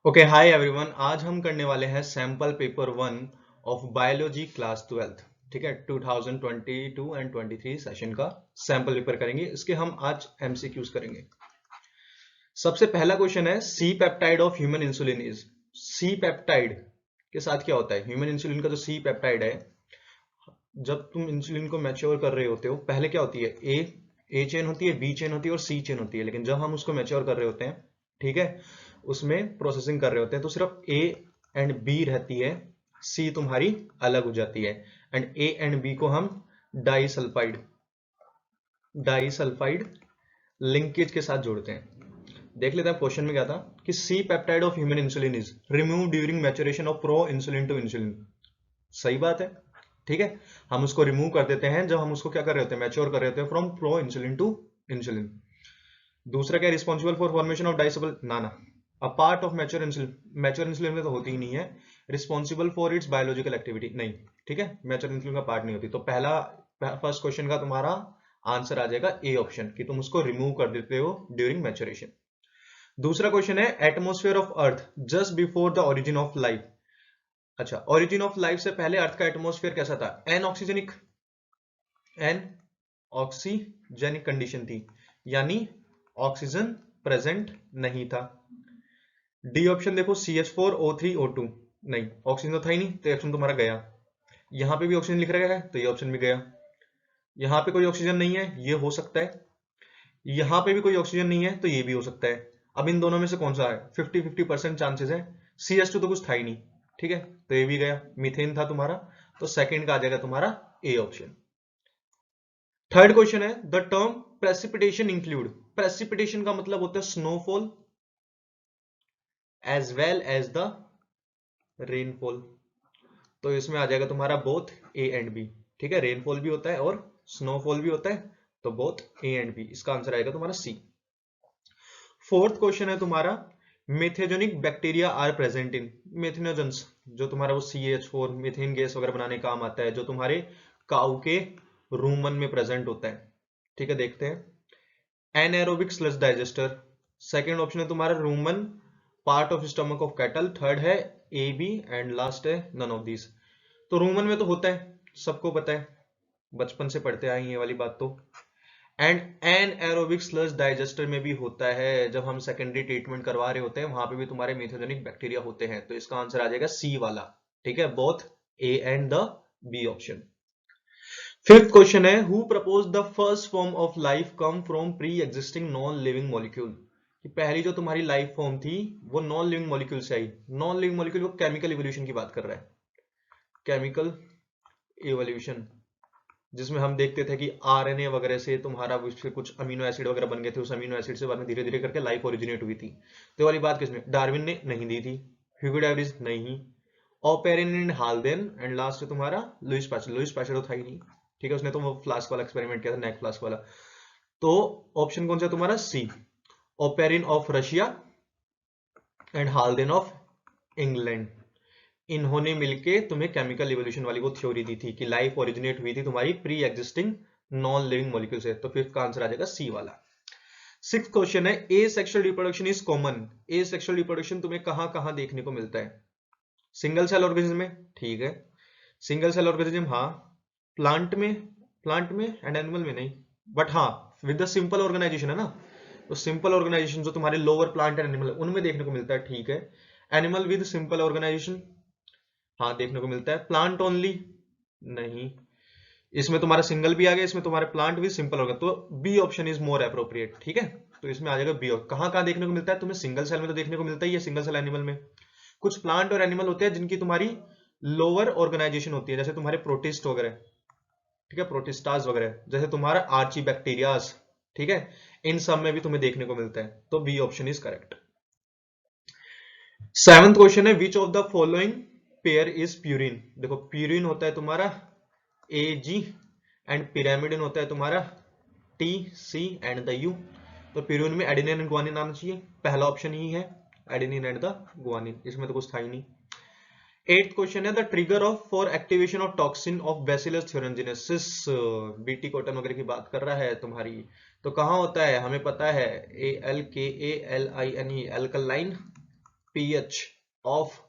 Okay hi everyone. आज हम करने वाले हैं sample paper 1 of biology class 12। ठीक है, 2022 एंड 23 सेशन का सैंपल पेपर करेंगे। इसके हम आज एमसीक्यूज करेंगे। सबसे पहला क्वेश्चन है C peptide of human insulin is. C peptide के साथ क्या होता है? ह्यूमन इंसुलिन का जो सी पेप्टाइड है, जब तुम इंसुलिन को मैच्योर कर रहे होते हो, पहले क्या होती है? ए चेन होती है, बी चेन होती है और सी चेन होती है। लेकिन जब हम उसको मैच्योर कर रहे होते हैं, ठीक है, उसमें प्रोसेसिंग कर रहे होते हैं, तो सिर्फ ए एंड बी रहती है, सी तुम्हारी अलग हो जाती है। एंड ए एंड बी को हम डाइसल्फाइड डाइसल्फाइड लिंकेज के साथ जोड़ते हैं। देख लेते हैं क्वेश्चन में क्या था कि C peptide of human insulin is remove during maturation of pro insulin to insulin. सही बात है, ठीक है। हम उसको रिमूव कर देते हैं जब हम उसको क्या कर रहे होते हैं? मैच्योर कर रहे होते हैं from pro insulin to insulin. दूसरा क्या? Responsible for formation of disable ना ना, a part of mature insulin में तो होती ही नहीं है। Responsible for its biological activity नहीं, ठीक है, मैच्योर इंसुलिन का पार्ट नहीं होती। तो पहला फर्स्ट क्वेश्चन का तुम्हारा आंसर आ जाएगा ए ऑप्शन, कि तुम उसको रिमूव कर देते हो ड्यूरिंग मैच्योरेशन। दूसरा क्वेश्चन है atmosphere of earth just before the origin of life. अच्छा, ओरिजिन ऑफ लाइफ से पहले अर्थ का एटमोस्फेयर कैसा था? एन ऑक्सीजेनिक कंडीशन थी, यानी ऑक्सीजन प्रेजेंट नहीं था। डी ऑप्शन देखो, CH4O3O2, नहीं, ऑक्सीजन तो था ही नहीं, तो ऑप्शन तुम्हारा गया। यहां पे भी ऑक्सीजन लिख रहा है तो ये ऑप्शन भी गया। यहां पे कोई ऑक्सीजन नहीं है, ये हो सकता है। यहां पे भी कोई ऑक्सीजन नहीं है तो ये भी हो सकता है। अब इन दोनों में से कौन सा है? 50-50% चांसेस है। CH2 तो कुछ था ही नहीं, ठीक है, तो ये भी गया। मीथेन था तुम्हारा, तो सेकंड का आ जाएगा तुम्हारा ए ऑप्शन। थर्ड क्वेश्चन है the term precipitation include. Precipitation का मतलब होता है snowfall as well as the rainfall. तो इसमें आ जाएगा तुम्हारा बोथ ए एंड बी, ठीक है, रेनफॉल भी होता है और स्नोफॉल भी होता है, तो बोथ ए एंड बी। इसका आंसर आएगा तुम्हारा सी। फोर्थ क्वेश्चन है तुम्हारा methanogenic bacteria are present in. Methanogens, जो तुम्हारा वो CH4 मीथेन गैस वगैरह बनाने का काम आता है, जो तुम्हारे काऊ के रूमन में प्रेजेंट होता है, ठीक है। देखते हैं anaerobic sludge digester. Second option है तुम्हारा Roman part of stomach of cattle. Third है ए बी एंड लास्ट है नन ऑफ दीज। तो रूमन में तो होता है, सबको पता है, बचपन से पढ़ते आए ये वाली बात तो। एंड एनएरोबिक स्लज डाइजेस्टर में भी होता है, जब हम सेकेंडरी ट्रीटमेंट करवा रहे होते हैं वहां पे भी तुम्हारे मेथोजेनिक बैक्टीरिया होते हैं। तो इसका आंसर आ जाएगा सी वाला, ठीक है, both A and the B option. Fifth question है who propose the first form of life come from pre existing non living molecule. कि पहली जो तुम्हारी लाइफ फॉर्म थी वो नॉन लिविंग मॉलिक्यूल से आई। नॉन लिविंग मॉलिक्यूल वो केमिकल इवोल्यूशन की बात कर रहा है, केमिकल इवोल्यूशन, जिसमें हम देखते थे कि आरएनए वगैरह से तुम्हारा कुछ अमीनो एसिड वगैरह बन गए थे, उस अमीनो एसिड से बाद में धीरे धीरे करके लाइफ ओरिजिनेट हुई थी। तो वाली बात किसने? डार्विन ने नहीं दी थी, ह्यूगो डेविस नहीं, ऑपेरिन एंड हाल्डेन, एंड लास्ट तुम्हारा लुइस पैस्चर। लुइस पैस्चर तो था ही नहीं, ठीक है, उसने तो वो फ्लास्क वाला एक्सपेरिमेंट किया था, नेक फ्लास्क वाला। तो ऑप्शन कौन सा तुम्हारा? C, Oparin of Russia and Haldane of England. इन्होंने मिलके तुम्हें केमिकल इवोल्यूशन वाली वो थ्योरी दी थी कि लाइफ ओरिजिनेट हुई थी तुम्हारी pre existing non living molecule से। तो फिफ्थ का आंसर आ जाएगा सी वाला। सिक्स्थ क्वेश्चन है ए sexual reproduction is common. A sexual reproduction तुम्हें कहां कहां देखने को मिलता है? सिंगल सेल ऑर्गेनिज्म में, ठीक है, सिंगल सेल ऑर्गेनिज्म हाँ। प्लांट में एंड एनिमल में नहीं, बट हाँ विद द सिंपल ऑर्गेनाइजेशन है ना, तो सिंपल ऑर्गेनाइजेशन जो तुम्हारे लोअर प्लांट एंड एनिमल उनमें देखने को मिलता है, ठीक है। एनिमल विद सिंपल ऑर्गेनाइजेशन हाँ देखने को मिलता है। प्लांट ओनली नहीं, इसमें तुम्हारा सिंगल भी आ गया, इसमें तुम्हारे प्लांट भी सिंपल होगा, तो B option is more appropriate, ठीक है। तो इसमें आ जाएगा बी। कहां कहां देखने को मिलता है तुम्हें? सिंगल सेल में तो देखने को मिलता ही है, सिंगल सेल एनिमल में। कुछ प्लांट और एनिमल होते हैं जिनकी तुम्हारी लोअर ऑर्गेनाइजेशन होती है, जैसे तुम्हारे प्रोटिस्ट वगैरह, ठीक है, प्रोटिस्टास वगैरह, जैसे तुम्हारा आर्ची बैक्टीरियाज, ठीक है, इन सब में भी तुम्हें देखने को मिलता है। तो B option is correct. Seventh question है which of the following pair is purine. देखो प्यूरिन होता है तुम्हारा AG एंड पिरामिडिन होता है तुम्हारा TC एंड द U। तो प्यूरिन में एडेनिन एंड गुआनिन आना चाहिए, पहला ऑप्शन ही है एडेनिन एंड द गुआनिन, इसमें तो कुछ था ही नहीं। एट्थ क्वेश्चन है the trigger of for activation of toxin of Bacillus thuringiensis. BT cotton वगैरह की बात कर रहा है तुम्हारी, तो कहां होता है? हमें पता है ALKALINE, alkaline pH of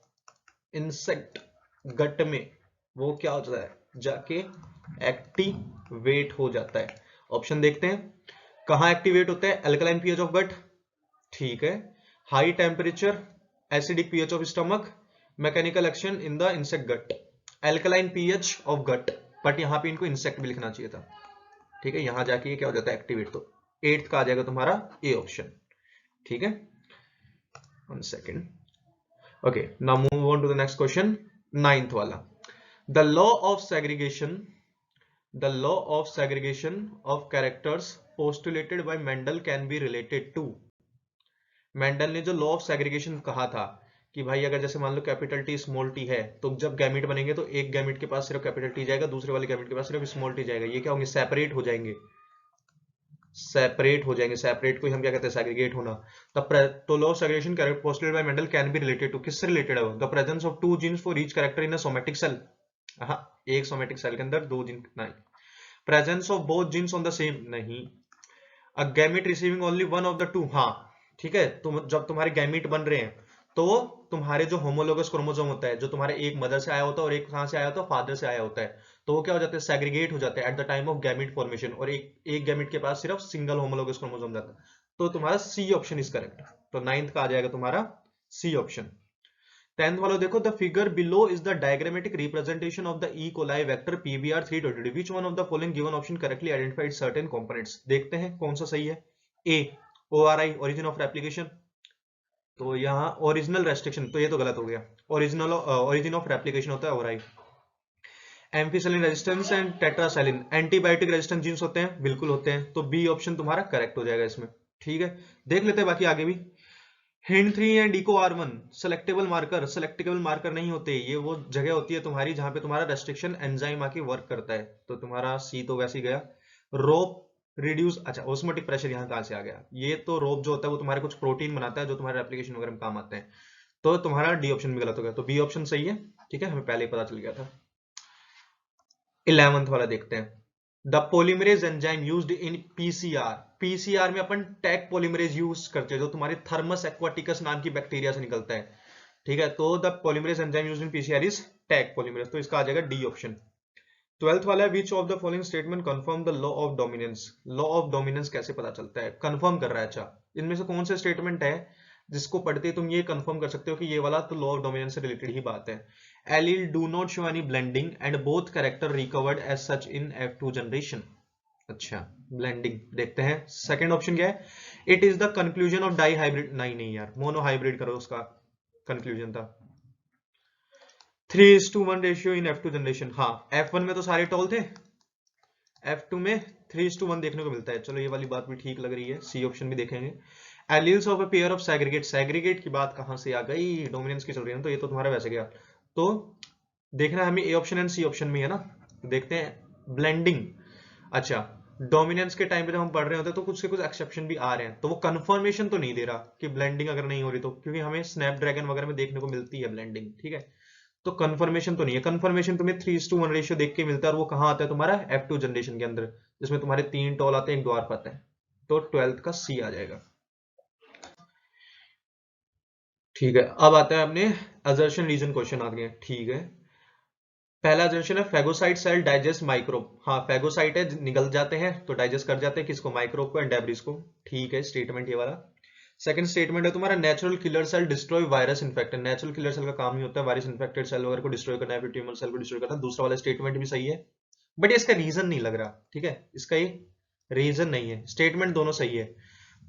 insect gut में वो क्या होता है, जाके एक्टिवेट हो जाता है। ऑप्शन देखते हैं, कहां एक्टिवेट होता है, अल्कलाइन पीएच ऑफ गट, ठीक है, high temperature, acidic pH of stomach, mechanical action in the insect gut. Alkaline pH of gut, but यहां पे इनको इंसेक्ट भी लिखना चाहिए था, ठीक है, यहां जाके ये क्या हो जाता है, एक्टिवेट। तो 8th का आ जाएगा तुम्हारा ए ऑप्शन, ठीक है। 1 second, okay, now move on to the next question, 9th वाला। The law of segregation, the law of segregation of characters postulated by Mendel can be related to। Mendel ने जो law of segregation कहा था कि भाई अगर जैसे मान लो कैपिटल टी स्मॉल टी है, तो जब गैमेट बनेंगे तो एक गैमेट के पास सिर्फ कैपिटल टी जाएगा, दूसरे वाले गैमेट के पास सिर्फ स्मॉल टी जाएगा, ये क्या होंगे, सेपरेट हो जाएंगे, सेपरेट हो जाएंगे, सेपरेट को हम क्या कहते हैं, सेग्रीगेट होना। तो law of segregation postulated by Mendel can be related to, किससे रिलेटेड है वो, the presence of 2 genes for each character in a somatic cell. हाँ, एक सोमैटिक सेल के अंदर 2 जीन, नहीं, presence of both genes on the same, नहीं, a gamete receiving only one of the two, हाँ, ठीक है, जब तुम्हारे गैमेट बन रहे हैं तो तुम्हारे जो होमोलोगस क्रोमोसोम होता है, जो तुम्हारे एक मदर से आया होता है और एक कहां से आया होता है, फादर से आया होता है, तो वो क्या हो जाता है, सेग्रीगेट हो जाते हैं at the time of gamete formation, और एक गैमेट के पास सिर्फ सिंगल होमोलोगस क्रोमोसोम जाता है। तो तुम्हारा सी ऑप्शन इज करेक्ट, तो 9th का आ जाएगा तुम्हारा सी ऑप्शन। 10th वाला देखो, the figure below is the diagrammatic representation of the E coli vector PBR322, which one of the following given option correctly identified certain components. देखते हैं कौन सा सही है। ए, ORI ओरिजिन ऑफ रेप्लिकेशन, तो यहाँ ओरिजिनल रेस्ट्रिक्शन, तो ये तो गलत हो गया, ओरिजिन ऑफ रेप्लिकेशन होता है ORI। Ampicillin resistance and tetracycline antibiotic resistance genes होते हैं, बिल्कुल होते हैं, तो बी ऑप्शन तुम्हारा करेक्ट हो जाएगा इसमें, ठीक है। देख लेते हैं बाकी आगे भी। HIND3 and EcoR1 selectable marker, selectable marker नहीं होते, ये वो जगह होती है तुम्हारी जहां पे तुम्हारा रेस्ट्रिक्शन एंजाइम आके वर्क करता है, तो तुम्हारा सी तो वैसे ही गया। रोप रिड्यूस, अच्छा ऑस्मोटिक प्रेशर यहाँ कहां से आ गया, ये तो रोप जो होता है वो तुम्हारे कुछ प्रोटीन बनाता है जो तुम्हारे एप्लीकेशन वगैरह में काम आते हैं, तो तुम्हारा डी ऑप्शन भी गलत हो गया, तो बी ऑप्शन सही है, ठीक है, हमें पहले ही पता चल गया था। 11th वाला देखते हैं, the polymerase enzyme used in PCR, PCR में अपन टैग पॉलीमरेज यूज करते हैं जो तुम्हारे थर्मस एक्वाटिकस नाम की बैक्टीरिया से निकलता है, ठीक है, तो the polymerase enzyme used in PCR is tag polymerase, तो इसका आ जाएगा डी ऑप्शन। 12th वाला है, which of the following statement confirm the law of dominance, law of dominance कैसे पता चलता है, कंफर्म कर रहा है, अच्छा इनमें से कौन सा स्टेटमेंट है जिसको पढ़ते तुम ये कंफर्म कर सकते हो कि ये वाला तो लॉ ऑफ डोमिनेंस से रिलेटेड ही बात है। Allele do not show any blending and both character recovered as such in F2 generation, अच्छा ब्लेंडिंग देखते हैं, सेकंड ऑप्शन क्या है, it is the conclusion of dihybrid, नहीं नहीं यार, मोनो हाइब्रिड करो, उसका कंक्लूजन था 3:1 रेशियो इन F2 जनरेशन, हाँ F1 में तो सारे टॉल थे, F2 में 3:1 देखने को मिलता है, चलो ये वाली बात भी ठीक लग रही है, सी ऑप्शन भी देखेंगे। Alleles of a pair of segregate, segregate की बात कहां से आ गई, डोमिनेंस की चल रही है, तो ये तो तुम्हारा वैसे गया, तो देखना हमें A option and C option में है ना, तो देखते हैं ब्लेंडिंग, अच्छा डोमिनेंस के टाइम पे जब हम पढ़ रहे होते हैं तो कुछ से कुछ एक्सेप्शन भी आ रहे हैं, तो वो कंफर्मेशन तो नहीं दे रहा कि ब्लेंडिंग अगर नहीं हो रही तो, क्योंकि हमें स्नैपड्रैगन वगैरह में देखने को मिलती है ब्लेंडिंग, ठीक है, तो कंफर्मेशन तो नहीं है, कंफर्मेशन तुम्हें 3:1 रेशियो देख के मिलता है, और वो कहां आता है तुम्हारा F2 जनरेशन के अंदर, जिसमें तुम्हारे 3 टॉल आते हैं, एक ड्वार्फ आता है, तो 12th का सी आ जाएगा, ठीक है। अब आता है अपने असर्शन रीजन क्वेश्चन आ गए, ठीक है। पहला असर्शन है फेगोसाइट सेल डाइजेस्ट माइक्रोब, हाँ फेगोसाइट है, निगल जाते हैं तो डाइजेस्ट कर जाते हैं किसको, माइक्रोब को एंड डेब्रिस को, ठीक है, स्टेटमेंट ये वाला। सेकंड स्टेटमेंट है तुम्हारा natural killer cell destroy virus infected, natural killer cell का काम ही होता है वायरस इन्फेक्टेड सेल वगैरह को डिस्ट्रॉय करना है, फिर ट्यूमर सेल को डिस्ट्रॉय करना, दूसरा वाला स्टेटमेंट भी सही है, बट ये इसका रीजन नहीं लग रहा, ठीक है, इसका ये रीजन नहीं है, स्टेटमेंट दोनों सही है,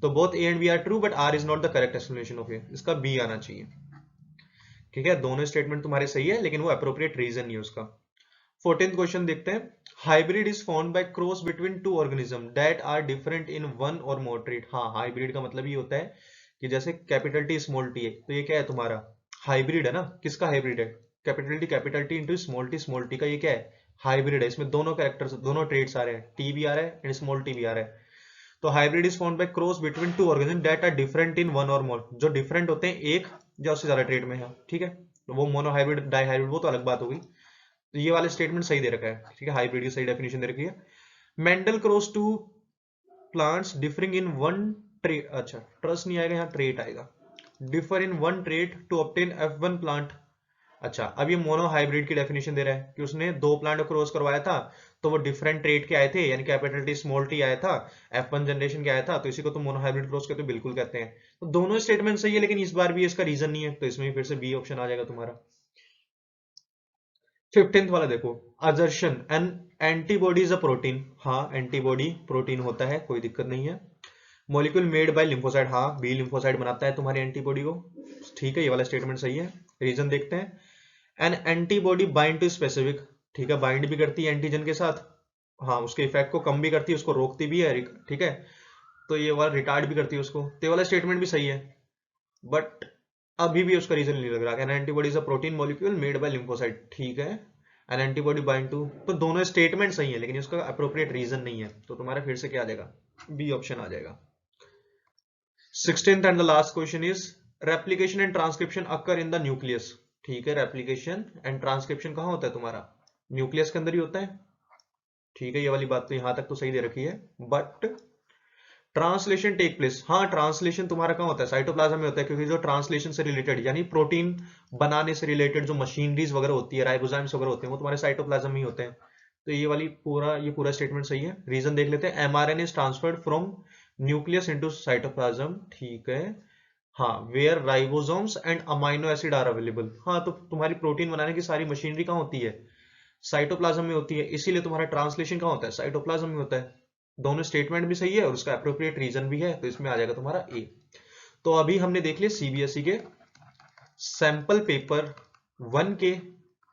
तो both A and B are true but R is not the correct explanation of A, इसका बी आना चाहिए, ठीक है, दोनों स्टेटमेंट तुम्हारे सही है लेकिन वो अप्रोप्रिएट रीजन नहीं है उसका। 14th क्वेश्चन देखते हैं, hybrid is found by cross between two organism that are different in one or more trait, हाँ हाइब्रिड का मतलब ये होता है कि जैसे कैपिटल टी स्मॉल टी है, तो ये क्या है तुम्हारा हाइब्रिड है ना, किसका हाइब्रिड है, capital T into small T का ये क्या है, हाइब्रिड है, इसमें दोनों कैरेक्टर्स दोनों ट्रेड्स आ रहे हैं, टी भी आ रहा है एंड स्मॉल टी भी आ रहा है, तो hybrid is found by cross between two organism that are different in one or more, जो डिफरेंट होते हैं एक या उससे ज्यादा ट्रेड में है, ठीक है, तो वो मोनो हाइब्रिड डाई हाइब्रिड वो तो अलग बात होगी, तो ये वाले स्टेटमेंट सही दे रखा है, ठीक है, हाइब्रिड की सही डेफिनेशन दे रखी है। Mendel cross two plants differing in one trait, अच्छा ट्रस्ट नहीं आएगा यहाँ ट्रेट आएगा, differ in one trait to obtain F1 plant. अच्छा, अब ये मोनो हाइब्रिड की डेफिनेशन दे रहा है कि उसने दो प्लांट को क्रॉस करवाया था, तो वो डिफरेंट ट्रेट के आए थे, यानी कैपिटल टी स्मॉल टी आया था, F1 जनरेशन के आया था, तो इसी को तो मोनो हाइब्रिड क्रॉस कहते हैं, बिल्कुल कहते हैं। तो दोनों स्टेटमेंट सही है, लेकिन इस बार भी इसका रीजन नहीं है, तो इसमें फिर से बी ऑप्शन आ जाएगा तुम्हारा। 15th वाला देखो, assertion N antibody is a protein. हाँ, एंटीबॉडी प्रोटीन होता है, कोई दिक्कत नहीं है। मॉलिक्यूल मेड बाय लिम्फोसाइट, हाँ बी लिम्फोसाइट बनाता है तुम्हारी एंटीबॉडी को, ठीक है, ये वाला स्टेटमेंट सही है। रीजन देखते हैं, an antibody bind to specific, ठीक है, बाइंड भी करती है एंटीजन के साथ, हाँ उसके इफेक्ट को कम भी करती है, उसको रोकती भी है, ठीक है, तो ये वाला रिटार्ड भी करती है उसको, तो ये वाला स्टेटमेंट भी सही है। बट अभी भी उसका रीजन नहीं लग रहा। N antibody is a protein molecule made by lymphocyte, ठीक है, एन एंटीबॉडी बाइंड टू, तो दोनों स्टेटमेंट सही है, लेकिन उसका अप्रोप्रिएट रीजन नहीं है, तो तुम्हारा फिर से क्या आ जाएगा, बी ऑप्शन आ जाएगा। 16th and the last question is replication and transcription occur in the nucleus, ठीक है, रेप्लिकेशन एंड ट्रांसक्रिप्शन कहां होता है तुम्हारा, न्यूक्लियस के अंदर ही होता है, ठीक है, ये वाली बात तो यहां तक तो सही दे रखी है। बट ट्रांसलेशन टेक प्लेस, हाँ ट्रांसलेशन तुम्हारा कहाँ होता है, साइटोप्लाज्म में होता है, क्योंकि जो ट्रांसलेशन से रिलेटेड यानी प्रोटीन बनाने से रिलेटेड जो मशीनरीज वगैरह होती है, राइबोसोम्स वगैरह होते हैं, वो तुम्हारे साइटोप्लाज्म में ही होते हैं। तो ये पूरा स्टेटमेंट सही है। रीजन देख लेते हैं, mRNA is transferred from nucleus into cytoplasm, ठीक है, हाँ where ribosomes and amino acid are available, हाँ तो तुम्हारी प्रोटीन बनाने की सारी मशीनरी कहाँ होती है, साइटोप्लाज्म में होती है, इसीलिए तुम्हारा ट्रांसलेशन कहाँ होता है, साइटोप्लाज्म में होता है। दोनों स्टेटमेंट भी सही है और उसका अप्रोप्रिएट रीजन भी है, तो इसमें आ जाएगा तुम्हारा ए। तो अभी हमने देख लिया सीबीएसई के सैंपल पेपर 1 के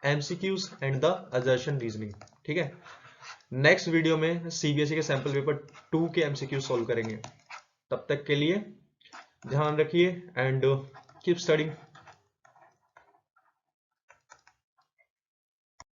MCQs and the assertion reasoning, ठीक है। नेक्स्ट वीडियो में सीबीएसई के सैंपल पेपर 2 के एमसीक्यूज सॉल्व करेंगे। तब तक के लिए ध्यान रखिए एंड कीप स्टडिंग।